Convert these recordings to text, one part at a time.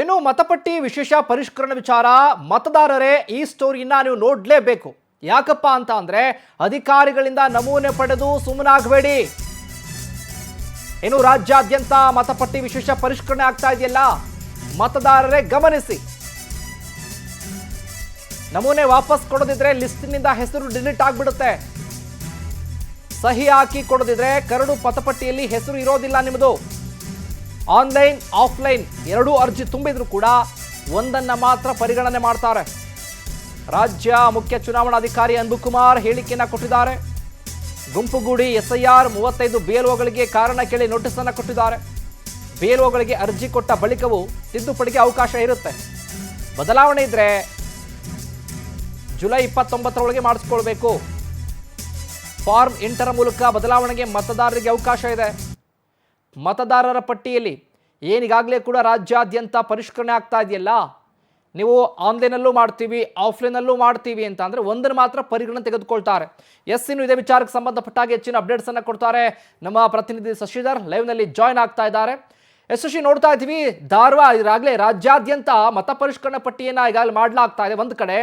ಇನ್ನು ಮತಪಟ್ಟಿ ವಿಶೇಷ ಪರಿಷ್ಕರಣೆ ವಿಚಾರ ಮತದಾರರೇ ಈ ಸ್ಟೋರಿಯನ್ನ ನೀವು ನೋಡಲೇಬೇಕು. ಯಾಕಪ್ಪ ಅಂತ ಅಂದ್ರೆ ಅಧಿಕಾರಿಗಳಿಂದ ನಮೂನೆ ಪಡೆದು ಸುಮ್ಮನಾಗಬೇಡಿ. ಇನ್ನು ರಾಜ್ಯಾದ್ಯಂತ ಮತಪಟ್ಟಿ ವಿಶೇಷ ಪರಿಷ್ಕರಣೆ ಆಗ್ತಾ ಇದೆಯಲ್ಲ, ಮತದಾರರೇ ಗಮನಿಸಿ. ನಮೂನೆ ವಾಪಸ್ ಕೊಡದಿದ್ರೆ ಲಿಸ್ಟ್ನಿಂದ ಹೆಸರು ಡಿಲೀಟ್ ಆಗ್ಬಿಡುತ್ತೆ. ಸಹಿ ಹಾಕಿ ಕೊಡದಿದ್ರೆ ಕರಡು ಮತಪಟ್ಟಿಯಲ್ಲಿ ಹೆಸರು ಇರೋದಿಲ್ಲ ನಿಮ್ಮದು. ಆನ್ಲೈನ್ ಆಫ್ಲೈನ್ ಎರಡೂ ಅರ್ಜಿ ತುಂಬಿದ್ರು ಕೂಡ ಒಂದನ್ನ ಮಾತ್ರ ಪರಿಗಣನೆ ಮಾಡ್ತಾರೆ. ರಾಜ್ಯ ಮುಖ್ಯ ಚುನಾವಣಾಧಿಕಾರಿ ಅನ್ಬುಕುಮಾರ್ ಹೇಳಿಕೆಯನ್ನ ಕೊಟ್ಟಿದ್ದಾರೆ. ಗುಂಪುಗೂಡಿ SIR 35 BLOಗಳಿಗೆ ಕಾರಣ ಕೇಳಿ ನೋಟಿಸ್ ಅನ್ನು ಕೊಟ್ಟಿದ್ದಾರೆ. BLOಗಳಿಗೆ ಅರ್ಜಿ ಕೊಟ್ಟ ಬಳಿಕವೂ ತಿದ್ದುಪಡಿಗೆ ಅವಕಾಶ ಇರುತ್ತೆ. ಬದಲಾವಣೆ ಇದ್ರೆ ಜುಲೈ 29ರೊಳಗೆ ಮಾಡಿಸ್ಕೊಳ್ಬೇಕು. ಫಾರ್ಮ್ 8ರ ಮೂಲಕ ಬದಲಾವಣೆಗೆ ಮತದಾರರಿಗೆ ಅವಕಾಶ ಇದೆ. ಮತದಾರರ ಪಟ್ಟಿಯಲ್ಲಿ ಏನಿಗಾಗಲೇ ಕೂಡ ರಾಜ್ಯಾದ್ಯಂತ ಪರಿಷ್ಕರಣೆ ಆಗ್ತಾ ಇದೆಯಲ್ಲ, ನೀವು ಆನ್ಲೈನಲ್ಲೂ ಮಾಡ್ತೀವಿ ಆಫ್ಲೈನಲ್ಲೂ ಮಾಡ್ತೀವಿ ಅಂತ ಅಂದರೆ ಒಂದನ್ನು ಮಾತ್ರ ಪರಿಗಣನೆ ತೆಗೆದುಕೊಳ್ತಾರೆ. ಇನ್ನು ಇದೇ ವಿಚಾರಕ್ಕೆ ಸಂಬಂಧಪಟ್ಟಾಗ ಹೆಚ್ಚಿನ ಅಪ್ಡೇಟ್ಸನ್ನು ಕೊಡ್ತಾರೆ ನಮ್ಮ ಪ್ರತಿನಿಧಿ ಶಶಿಧರ್. ಲೈವ್ನಲ್ಲಿ ಜಾಯ್ನ್ ಆಗ್ತಾ ಇದ್ದಾರೆ. ಶಶಿ, ನೋಡ್ತಾ ಇದ್ದೀವಿ ಈಗಾಗಲೇ ರಾಜ್ಯಾದ್ಯಂತ ಮತ ಪರಿಷ್ಕರಣೆ ಪಟ್ಟಿಯನ್ನು ಈಗಾಗಲೇ ಮಾಡಲಾಗ್ತಾ ಇದೆ. ಒಂದು ಕಡೆ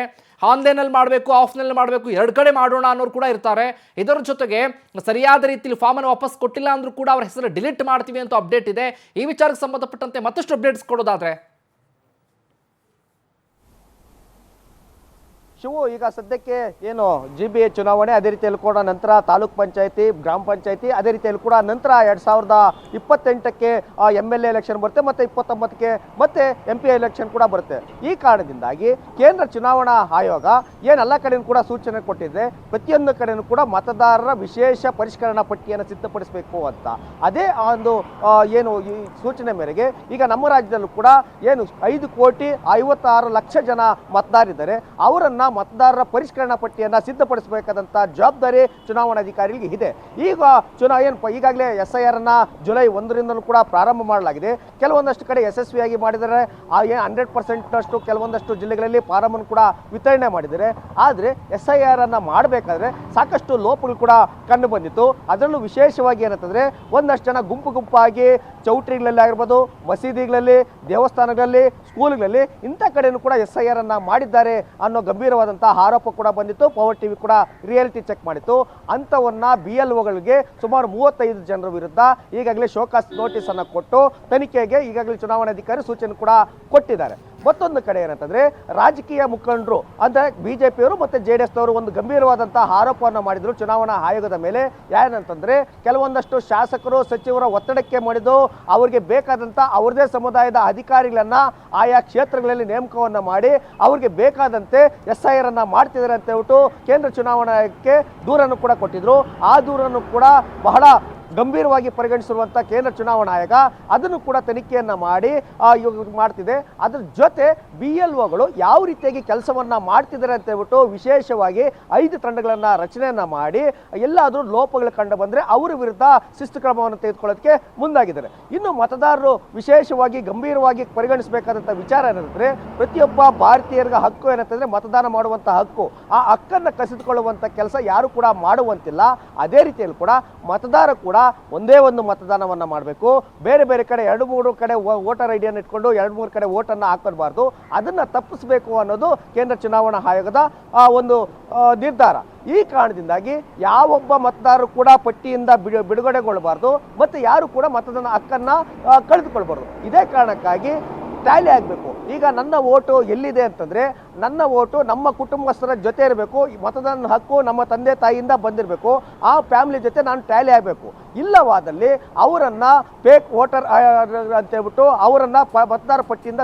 ಆನ್ಲೈನಲ್ಲಿ ಮಾಡಬೇಕು, ಆಫ್ಲೈನಲ್ಲಿ ಮಾಡಬೇಕು, ಎರಡು ಕಡೆ ಮಾಡೋಣ ಅನ್ನೋರು ಕೂಡ ಇರ್ತಾರೆ. ಇದರ ಜೊತೆಗೆ ಸರಿಯಾದ ರೀತಿಯಲ್ಲಿ ಫಾರ್ಮನ್ನು ವಾಪಸ್ ಕೊಟ್ಟಿಲ್ಲ ಅಂದರೂ ಕೂಡ ಅವ್ರ ಹೆಸರು ಡಿಲೀಟ್ ಮಾಡ್ತೀವಿ ಅಂತ ಅಪ್ಡೇಟ್ ಇದೆ. ಈ ವಿಚಾರಕ್ಕೆ ಸಂಬಂಧಪಟ್ಟಂತೆ ಮತ್ತಷ್ಟು ಅಪ್ಡೇಟ್ಸ್ ಕೊಡೋದಾದ್ರೆ ಶಿವು, ಈಗ ಸದ್ಯಕ್ಕೆ ಏನು GBA ಚುನಾವಣೆ, ಅದೇ ರೀತಿಯಲ್ಲಿ ಕೂಡ ನಂತರ ತಾಲೂಕ್ ಪಂಚಾಯತಿ, ಗ್ರಾಮ ಪಂಚಾಯತಿ, ಅದೇ ರೀತಿಯಲ್ಲಿ ಕೂಡ ನಂತರ 2028ಕ್ಕೆ MLA ಎಲೆಕ್ಷನ್ ಬರುತ್ತೆ, ಮತ್ತೆ 29ಕ್ಕೆ ಮತ್ತೆ MP ಎಲೆಕ್ಷನ್ ಕೂಡ ಬರುತ್ತೆ. ಈ ಕಾರಣದಿಂದಾಗಿ ಕೇಂದ್ರ ಚುನಾವಣಾ ಆಯೋಗ ಏನೆಲ್ಲ ಕಡೆಯೂ ಕೂಡ ಸೂಚನೆ ಕೊಟ್ಟಿದೆ, ಪ್ರತಿಯೊಂದು ಕಡೆಯೂ ಕೂಡ ಮತದಾರರ ವಿಶೇಷ ಪರಿಷ್ಕರಣಾ ಪಟ್ಟಿಯನ್ನು ಸಿದ್ಧಪಡಿಸಬೇಕು ಅಂತ. ಅದೇ ಒಂದು ಏನು ಈ ಸೂಚನೆ ಮೇರೆಗೆ ಈಗ ನಮ್ಮ ರಾಜ್ಯದಲ್ಲೂ ಕೂಡ ಏನು 5,56,00,000 ಜನ ಮತದಾರರಿದ್ದಾರೆ. ಅವರನ್ನ ಮತದಾರರ ಪರಿಷ್ಕರಣಾ ಪಟ್ಟಿಯನ್ನು ಸಿದ್ಧಪಡಿಸಬೇಕಾದಂಥ ಜವಾಬ್ದಾರಿ ಚುನಾವಣಾಧಿಕಾರಿಗಳಿಗೆ ಇದೆ. ಈಗ ಈಗಾಗಲೇ SIR ಅನ್ನ ಜುಲೈ 1ರಿಂದಲೂ ಕೂಡ ಪ್ರಾರಂಭ ಮಾಡಲಾಗಿದೆ. ಕೆಲವೊಂದಷ್ಟು ಕಡೆ ಯಶಸ್ವಿಯಾಗಿ ಮಾಡಿದ್ದಾರೆ. 100% ಕೆಲವೊಂದಷ್ಟು ಜಿಲ್ಲೆಗಳಲ್ಲಿ ಫಾರಂ ಕೂಡ ವಿತರಣೆ ಮಾಡಿದ್ದಾರೆ. ಆದರೆ SIR ಅನ್ನ ಮಾಡಬೇಕಾದ್ರೆ ಸಾಕಷ್ಟು ಲೋಪಗಳು ಕೂಡ ಕಂಡು ಬಂದಿತ್ತು. ಅದರಲ್ಲೂ ವಿಶೇಷವಾಗಿ ಏನಂತಂದ್ರೆ ಒಂದಷ್ಟು ಜನ ಗುಂಪಾಗಿ ಚೌಟ್ರಿಗಳಲ್ಲಿ ಆಗಿರ್ಬೋದು, ಮಸೀದಿಗಳಲ್ಲಿ, ದೇವಸ್ಥಾನಗಳಲ್ಲಿ, ಸ್ಕೂಲ್ಗಳಲ್ಲಿ ಇಂಥ ಕಡೆಯೂ ಕೂಡ SIR ಅನ್ನ ಮಾಡಿದ್ದಾರೆ ಅನ್ನೋ ಗಂಭೀರವಾದಂತಹ ಆರೋಪ ಕೂಡ ಬಂದಿತ್ತು. ಪವರ್ ಟಿವಿ ಕೂಡ ರಿಯಾಲಿಟಿ ಚೆಕ್ ಮಾಡಿತ್ತು. ಅಂಥವನ್ನ BLOಗಳಿಗೆ ಸುಮಾರು 35 ಜನರ ವಿರುದ್ಧ ಈಗಾಗಲೇ ಶೋಕಾಸ್ ನೋಟಿಸ್ ಅನ್ನು ಕೊಟ್ಟು ತನಿಖೆಗೆ ಈಗಾಗಲೇ ಚುನಾವಣಾಧಿಕಾರಿ ಸೂಚನೆ ಕೂಡ ಕೊಟ್ಟಿದ್ದಾರೆ. ಮತ್ತೊಂದು ಕಡೆ ಏನಂತಂದ್ರೆ ರಾಜಕೀಯ ಮುಖಂಡರು ಅಂದ್ರೆ BJPಯವರು ಮತ್ತೆ JDSನವರು ಒಂದು ಗಂಭೀರವಾದಂತಹ ಆರೋಪವನ್ನು ಮಾಡಿದ್ರು ಚುನಾವಣಾ ಆಯೋಗದ ಮೇಲೆ. ಏನಂತಂದ್ರೆ ಕೆಲವೊಂದಷ್ಟು ಶಾಸಕರು, ಸಚಿವರ ಒತ್ತಡಕ್ಕೆ ಮಾಡಿದ್ದು ಅವರಿಗೆ ಬೇಕಾದಂತ ಅವರದೇ ಸಮುದಾಯದ ಅಧಿಕಾರಿಗಳನ್ನ ಆಯಾ ಕ್ಷೇತ್ರಗಳಲ್ಲಿ ನೇಮಕವನ್ನ ಮಾಡಿ ಅವ್ರಿಗೆ ಬೇಕಾದಂತೆ SIR ಅನ್ನ ಮಾಡ್ತಿದ್ದಾರೆ ಅಂತ ಹೇಳ್ಬಿಟ್ಟು ಕೇಂದ್ರ ಚುನಾವಣಾ ಆಯೋಗಕ್ಕೆ ದೂರನ್ನು ಕೂಡ ಕೊಟ್ಟಿದ್ರು. ಆ ದೂರನ್ನು ಕೂಡ ಬಹಳ ಗಂಭೀರವಾಗಿ ಪರಿಗಣಿಸಿರುವಂಥ ಕೇಂದ್ರ ಚುನಾವಣಾ ಆಯೋಗ ಅದನ್ನು ಕೂಡ ತನಿಖೆಯನ್ನು ಮಾಡಿ ಮಾಡ್ತಿದೆ. ಅದ್ರ ಜೊತೆ BLOಗಳು ಯಾವ ರೀತಿಯಾಗಿ ಕೆಲಸವನ್ನು ಮಾಡ್ತಿದ್ದಾರೆ ಅಂತ ಹೇಳ್ಬಿಟ್ಟು ವಿಶೇಷವಾಗಿ 5 ತಂಡಗಳನ್ನು ರಚನೆಯನ್ನು ಮಾಡಿ ಎಲ್ಲಾದರೂ ಲೋಪಗಳು ಕಂಡು ಬಂದರೆ ಅವರ ವಿರುದ್ಧ ಶಿಸ್ತು ಕ್ರಮವನ್ನು ತೆಗೆದುಕೊಳ್ಳೋದಕ್ಕೆ ಮುಂದಾಗಿದ್ದಾರೆ. ಇನ್ನು ಮತದಾರರು ವಿಶೇಷವಾಗಿ ಗಂಭೀರವಾಗಿ ಪರಿಗಣಿಸಬೇಕಾದಂಥ ವಿಚಾರ ಏನಂತಂದರೆ ಪ್ರತಿಯೊಬ್ಬ ಭಾರತೀಯರಿಗೆ ಹಕ್ಕು ಏನಂತಂದರೆ ಮತದಾನ ಮಾಡುವಂಥ ಹಕ್ಕು. ಆ ಹಕ್ಕನ್ನು ಕಸಿದುಕೊಳ್ಳುವಂಥ ಕೆಲಸ ಯಾರು ಕೂಡ ಮಾಡುವಂತಿಲ್ಲ. ಅದೇ ರೀತಿಯಲ್ಲಿ ಕೂಡ ಮತದಾರ ಕೂಡ ಒಂದೇ ಒಂದು ಮತದಾನವನ್ನ ಮಾಡಬೇಕು. ಬೇರೆ ಬೇರೆ ಕಡೆ 2-3 ಕಡೆ ವೋಟರ್ ಐಡಿಯನ್ನು ಇಟ್ಕೊಂಡು 2-3 ಕಡೆ ವೋಟನ್ನು ಹಾಕೊಳ್ಬಾರ್ದು. ಅದನ್ನ ತಪ್ಪಿಸಬೇಕು ಅನ್ನೋದು ಕೇಂದ್ರ ಚುನಾವಣಾ ಆಯೋಗದ ಒಂದು ನಿರ್ಧಾರ. ಈ ಕಾರಣದಿಂದಾಗಿ ಯಾವೊಬ್ಬ ಮತದಾರರು ಕೂಡ ಪಟ್ಟಿಯಿಂದ ಬಿಡುಗಡೆಗೊಳ್ಳಬಾರ್ದು, ಮತ್ತೆ ಯಾರು ಕೂಡ ಮತದಾನ ಹಕ್ಕನ್ನ ಕಳೆದುಕೊಳ್ಬಾರ್ದು. ಇದೇ ಕಾರಣಕ್ಕಾಗಿ ಟ್ಯಾಲಿ ಆಗಬೇಕು. ಈಗ ನನ್ನ ಓಟು ಎಲ್ಲಿದೆ ಅಂತಂದರೆ ನನ್ನ ಓಟು ನಮ್ಮ ಕುಟುಂಬಸ್ಥರ ಜೊತೆ ಇರಬೇಕು. ಮತದಾನ ಹಕ್ಕು ನಮ್ಮ ತಂದೆ ತಾಯಿಯಿಂದ ಬಂದಿರಬೇಕು. ಆ ಫ್ಯಾಮಿಲಿ ಜೊತೆ ನಾನು ಟ್ಯಾಲಿ ಆಗಬೇಕು. ಇಲ್ಲವಾದಲ್ಲಿ ಅವರನ್ನು ಫೇಕ್ ವೋಟರ್ ಅಂತೇಳ್ಬಿಟ್ಟು ಅವರನ್ನು ಮತದಾರ ಪಟ್ಟಿಯಿಂದ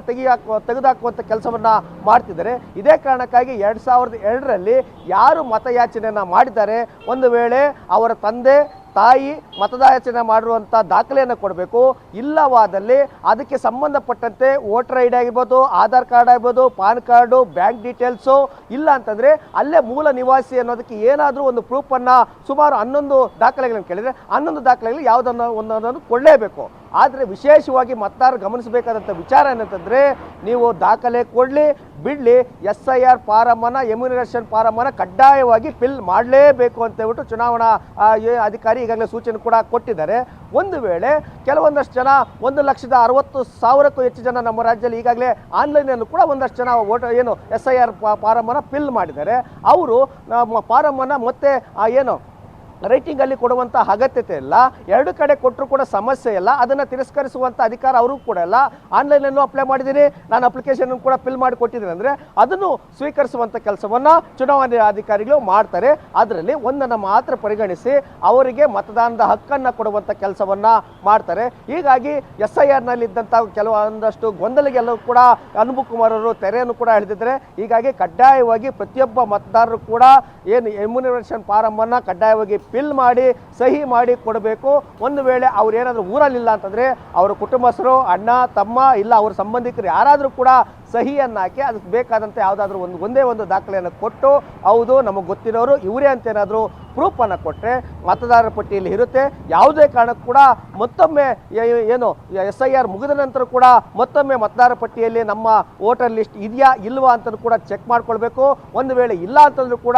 ತೆಗೆದುಹಾಕುವಂಥ ಕೆಲಸವನ್ನು ಮಾಡ್ತಿದ್ದಾರೆ. ಇದೇ ಕಾರಣಕ್ಕಾಗಿ 2002ರಲ್ಲಿ ಯಾರು ಮತಯಾಚನೆಯನ್ನು ಮಾಡಿದ್ದಾರೆ, ಒಂದು ವೇಳೆ ಅವರ ತಂದೆ ತಾಯಿ ಮತದಾಚನೆ ಮಾಡಿರುವಂಥ ದಾಖಲೆಯನ್ನು ಕೊಡಬೇಕು. ಇಲ್ಲವಾದಲ್ಲಿ ಅದಕ್ಕೆ ಸಂಬಂಧಪಟ್ಟಂತೆ ವೋಟರ್ ID ಆಗಿರ್ಬೋದು, ಆಧಾರ್ ಕಾರ್ಡ್ ಆಗಿರ್ಬೋದು, ಪಾನ್ ಕಾರ್ಡು, ಬ್ಯಾಂಕ್ ಡೀಟೇಲ್ಸು, ಇಲ್ಲ ಅಂತಂದರೆ ಅಲ್ಲೇ ಮೂಲ ನಿವಾಸಿ ಅನ್ನೋದಕ್ಕೆ ಏನಾದರೂ ಒಂದು ಪ್ರೂಫನ್ನು ಸುಮಾರು 11 ದಾಖಲೆಗಳನ್ನು ಕೇಳಿದರೆ 11 ದಾಖಲೆಗಳು ಯಾವುದನ್ನು ಒಂದೊಂದನ್ನು ಕೊಡಲೇಬೇಕು. ಆದರೆ ವಿಶೇಷವಾಗಿ ಮತದಾರರು ಗಮನಿಸಬೇಕಾದಂಥ ವಿಚಾರ ಏನಂತಂದರೆ ನೀವು ದಾಖಲೆ ಕೊಡಲಿ ಬಿಡಲಿ SIR ಫಾರಮನ್ನು ಎಮ್ಯುನರೇಷನ್ ಫಾರಮನ್ನು ಕಡ್ಡಾಯವಾಗಿ ಫಿಲ್ ಮಾಡಲೇಬೇಕು ಅಂತ ಹೇಳ್ಬಿಟ್ಟು ಚುನಾವಣಾ ಅಧಿಕಾರಿ ಈಗಾಗಲೇ ಸೂಚನೆ ಕೂಡ ಕೊಟ್ಟಿದ್ದಾರೆ. ಒಂದು ವೇಳೆ ಕೆಲವೊಂದಷ್ಟು ಜನ 1,60,60,000ಕ್ಕೂ ಹೆಚ್ಚು ಜನ ನಮ್ಮ ರಾಜ್ಯದಲ್ಲಿ ಈಗಾಗಲೇ ಆನ್ಲೈನಲ್ಲೂ ಕೂಡ ಒಂದಷ್ಟು ಜನ SIR ಫಾರಮನ್ನು ಫಿಲ್ ಮಾಡಿದ್ದಾರೆ. ಅವರು ಫಾರಮನ್ನು ಮತ್ತೆ ರೈಟಿಂಗಲ್ಲಿ ಕೊಡುವಂಥ ಅಗತ್ಯತೆ ಇಲ್ಲ. ಎರಡು ಕಡೆ ಕೊಟ್ಟರು ಕೂಡ ಸಮಸ್ಯೆ ಇಲ್ಲ. ಅದನ್ನು ತಿರಸ್ಕರಿಸುವಂಥ ಅಧಿಕಾರ ಅವ್ರಿಗೂ ಕೂಡ ಇಲ್ಲ. ಆನ್ಲೈನಲ್ಲೂ ಅಪ್ಲೈ ಮಾಡಿದ್ದೀನಿ, ನಾನು ಅಪ್ಲಿಕೇಶನ್ ಕೂಡ ಫಿಲ್ ಮಾಡಿ ಕೊಟ್ಟಿದ್ದೀನಿ ಅಂದರೆ ಅದನ್ನು ಸ್ವೀಕರಿಸುವಂಥ ಕೆಲಸವನ್ನು ಚುನಾವಣಾ ಅಧಿಕಾರಿಗಳು ಮಾಡ್ತಾರೆ. ಅದರಲ್ಲಿ ಒಂದನ್ನು ಮಾತ್ರ ಪರಿಗಣಿಸಿ ಅವರಿಗೆ ಮತದಾನದ ಹಕ್ಕನ್ನು ಕೊಡುವಂಥ ಕೆಲಸವನ್ನು ಮಾಡ್ತಾರೆ. ಹೀಗಾಗಿ SIRನಲ್ಲಿದ್ದಂಥ ಕೆಲವೊಂದಷ್ಟು ಗೊಂದಲಗೆಲ್ಲವೂ ಕೂಡ ಅನುಭವ್ ಕುಮಾರ್ ಅವರು ತೆರೆಯನ್ನು ಕೂಡ ಎಳೆದಿದ್ದಾರೆ. ಹೀಗಾಗಿ ಕಡ್ಡಾಯವಾಗಿ ಪ್ರತಿಯೊಬ್ಬ ಮತದಾರರು ಕೂಡ ಎಮ್ಯುನರೇಷನ್ ಫಾರಮನ್ನು ಕಡ್ಡಾಯವಾಗಿ ಫಿಲ್ ಮಾಡಿ ಸಹಿ ಮಾಡಿ ಕೊಡಬೇಕು. ಒಂದು ವೇಳೆ ಅವ್ರು ಏನಾದರೂ ಊರಲ್ಲಿಲ್ಲ ಅಂತಂದರೆ ಅವರ ಕುಟುಂಬಸ್ಥರು, ಅಣ್ಣ, ತಮ್ಮ, ಇಲ್ಲ ಅವ್ರ ಸಂಬಂಧಿಕರು ಯಾರಾದರೂ ಕೂಡ ಸಹಿಯನ್ನು ಹಾಕಿ ಅದಕ್ಕೆ ಬೇಕಾದಂತೆ ಯಾವುದಾದ್ರೂ ಒಂದೇ ಒಂದು ದಾಖಲೆಯನ್ನು ಕೊಟ್ಟು ಹೌದು ನಮಗೆ ಗೊತ್ತಿರೋರು ಇವರೇ ಅಂತ ಏನಾದರೂ ಪ್ರೂಫನ್ನು ಕೊಟ್ಟರೆ ಮತದಾರರ ಪಟ್ಟಿಯಲ್ಲಿ ಇರುತ್ತೆ. ಯಾವುದೇ ಕಾರಣಕ್ಕೂ ಕೂಡ ಮತ್ತೊಮ್ಮೆ SIR ಮುಗಿದ ನಂತರ ಕೂಡ ಮತ್ತೊಮ್ಮೆ ಮತದಾರರ ಪಟ್ಟಿಯಲ್ಲಿ ನಮ್ಮ ವೋಟರ್ ಲಿಸ್ಟ್ ಇದೆಯಾ ಇಲ್ವಾ ಅಂತ ಕೂಡ ಚೆಕ್ ಮಾಡ್ಕೊಳ್ಬೇಕು. ಒಂದು ವೇಳೆ ಇಲ್ಲ ಅಂತಂದ್ರೂ ಕೂಡ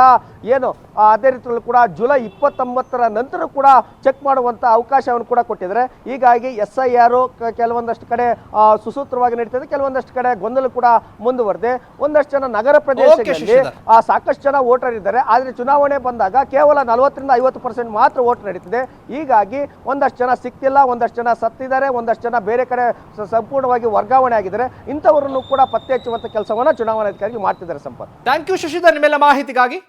ಅದೇ ರೀತಿಯಲ್ಲೂ ಕೂಡ ಜುಲೈ 29ರ ನಂತರ ಕೂಡ ಚೆಕ್ ಮಾಡುವಂಥ ಅವಕಾಶವನ್ನು ಕೂಡ ಕೊಟ್ಟಿದ್ದಾರೆ. ಹೀಗಾಗಿ SIR ಕೆಲವೊಂದಷ್ಟು ಕಡೆ ಸುಸೂತ್ರವಾಗಿ ನಡೀತದೆ, ಕೆಲವೊಂದಷ್ಟು ಕಡೆ ಗೊಂದಲ ಕೂಡ ಮುಂದುವರೆದೆ. ಒಂದಷ್ಟು ಜನ ನಗರ ಪ್ರದೇಶಗಳಲ್ಲಿ ಸಾಕಷ್ಟು ಜನ ವೋಟರ್ ಇದ್ದಾರೆ. ಆದರೆ ಚುನಾವಣೆ ಬಂದಾಗ ಕೇವಲ 40ರಿಂದ 50% ಮಾತ್ರ ವೋಟ್ ನಡೀತಿದೆ. ಹೀಗಾಗಿ ಒಂದಷ್ಟು ಜನ ಸಿಕ್ತಿಲ್ಲ, ಒಂದಷ್ಟು ಜನ ಸತ್ತಿದ್ದಾರೆ, ಒಂದಷ್ಟು ಜನ ಬೇರೆ ಕಡೆ ಸಂಪೂರ್ಣವಾಗಿ ವರ್ಗಾವಣೆ ಆಗಿದ್ದಾರೆ. ಇಂಥವರನ್ನು ಕೂಡ ಪತ್ತೆ ಹಚ್ಚುವಂಥ ಕೆಲಸವನ್ನು ಚುನಾವಣಾಧಿಕಾರಿ ಮಾಡ್ತಿದ್ದಾರೆ. ಸಂಪತ್, ಥ್ಯಾಂಕ್ ಯು ಶಶಿಧರ್ ನಿಮ್ಮೆಲ್ಲ ಮಾಹಿತಿಗಾಗಿ.